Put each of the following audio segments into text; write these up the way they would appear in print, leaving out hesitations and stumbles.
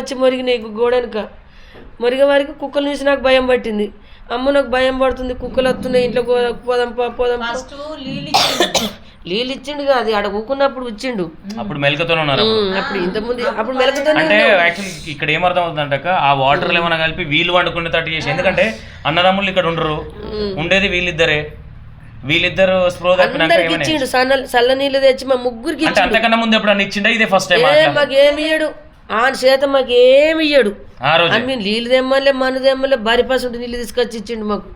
వచ్చి మొరిగినాయి గోడెనక మొరిగే వారికి కుక్కలు చూసి నాకు భయం పట్టింది. అమ్మ నాకు భయం పడుతుంది, కుక్కలు వస్తున్నాయి ఇంట్లో పోదంపా నీళ్ళు ఇచ్చిండు కాదు ఆడ కూకున్నప్పుడు ఇచ్చిండు. అప్పుడు మెలకతోనే ఉన్నారు. అప్పుడు ఇంతకుముందు అప్పుడు మెలకతోనే అంటే యాక్చువల్లీ ఇక్కడ ఏమర్థం అవుతుందంట ఆ వాటర్ ఏమైనా కలిపి వీళ్ళు వండుకునే తట్టు చేసి, ఎందుకంటే అన్నదమ్ములు ఇక్కడ ఉండరు, ఉండేది వీళ్ళిద్దరు స్ప్రో ఇచ్చిండు. చల్ల నీళ్ళు తెచ్చి మా ముగ్గురికి అంతకన్నా ముందు ఎప్పుడు ఇచ్చిండా? ఇదే ఫస్ట్ టైం. మాకేమి ఇయ్యడు ఆయన చేత, మాకేమి ఇయ్యడు. మేము నీళ్ళు తెమ్మలే మన తెమ్మలే బరిపాసి ఉంటే నీళ్ళు తీసుకొచ్చి ఇచ్చిండు మాకు.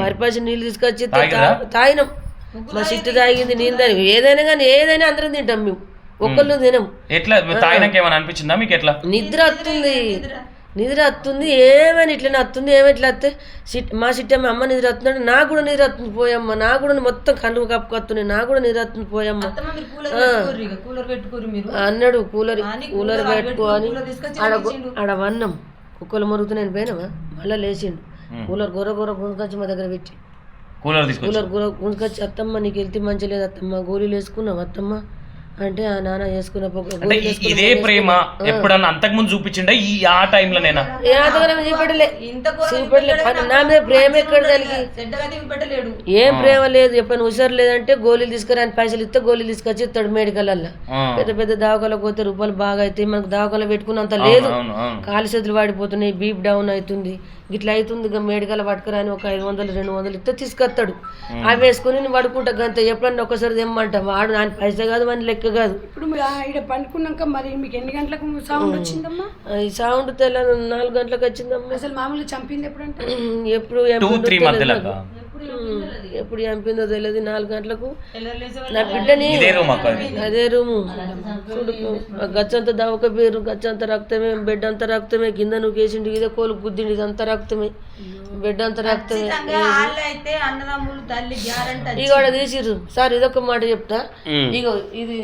బరిపాసి నీళ్ళు తీసుకొచ్చి తాగినాం. మా సిట్టు తాగింది, నేను తాగి ఏదైనా కానీ ఏదైనా అందరం తింటాం మేము, ఒక్కళ్ళు తినం. ఎట్లా తాగినాక ఏమైనా అనిపించిందా మీకు? ఎట్లా నిద్ర వస్తుంది ఏమైనా ఇట్లనే వస్తుంది, ఏమైనా ఇట్లా వస్తే మా సిట్టమ్మ అమ్మ నిద్ర వస్తుందంటే నాకు కూడా నిద్ర వస్తుంది పోయమ్మ, నాకు కూడా మొత్తం కళ్ళు కప్పుకొస్తున్నాయి, నాకు కూడా నిద్ర వస్తుంది పోయమ్మ అన్నాడు. కూలర్ పెట్టుకోని ఆడ వన్నం కుక్కలు మరుగుతున్నాయని పోయినావా, మళ్ళీ లేచిండు. కూలర్ గొర్ర గుంజుకొచ్చి మా దగ్గర పెట్టి కూలర్ గుంజుకొచ్చి అత్తమ్మ నీకు వెళ్తే మంచి లేదు అత్తమ్మ, గోళీలు వేసుకున్నావు అత్తమ్మ అంటే ఆ నాన్న వేసుకున్న ఇదే ప్రేమ ఎప్పుడన్నా అంతకు ముందు చూపించిండ ఆ టైంలో నేనా చూపెట్టలే నా మీద ప్రేమ ఎక్కడ కలిగి ఏం ప్రేమ లేదు. ఎప్పుడైనా హుషారు లేదంటే గోళీలు తీసుకురా అని పైసలు ఇస్తే గోళీలు తీసుకొచ్చి ఇస్తాడు మెడికల్. పెద్ద పెద్ద దవాఖాలకు పోతే రూపాయలు బాగా అవుతాయి, మనకు దవాఖాలో పెట్టుకున్నంత లేదు. కాలు చేతులు వాడిపోతున్నాయి, బీప్ డౌన్ అవుతుంది, ఇట్లా అవుతుంది. మెడికల్ పట్టుకురాని ఒక 500 200 ఇస్తే తీసుకొస్తాడు. అవి వేసుకుని నేను పడుకుంటా గంత. ఎప్పుడన్నా ఒకసారి తెమ్మంటా వాడు ఆయన పైసా కాదు మన లెక్క కాదు. ఇప్పుడు ఇక్కడ పండుకున్నాక మరి మీకు ఎన్ని గంటలకు సౌండ్ వచ్చిందమ్మా? ఈ సౌండ్ తెల్ల 4 గంటలకు వచ్చిందమ్మా. అసలు మామూలుగా చంపింది ఎప్పుడంటే ఎప్పుడు చంపిందో తెలియదు. 4 గంటలకు నా బిడ్డని అదే రూము గచ్చంతా దవక పేరు, గచ్చంతా రక్తమే, బెడ్ అంతా రక్తమే, కింద నువ్వు కేసిండి ఇదే కోలు గుద్దిండి ఇదంతా రక్తమే, బెడ్ అంతా రక్తమే. ఇక తీసిర్రు సార్. ఇదొక మాట చెప్తా, ఇగో ఇది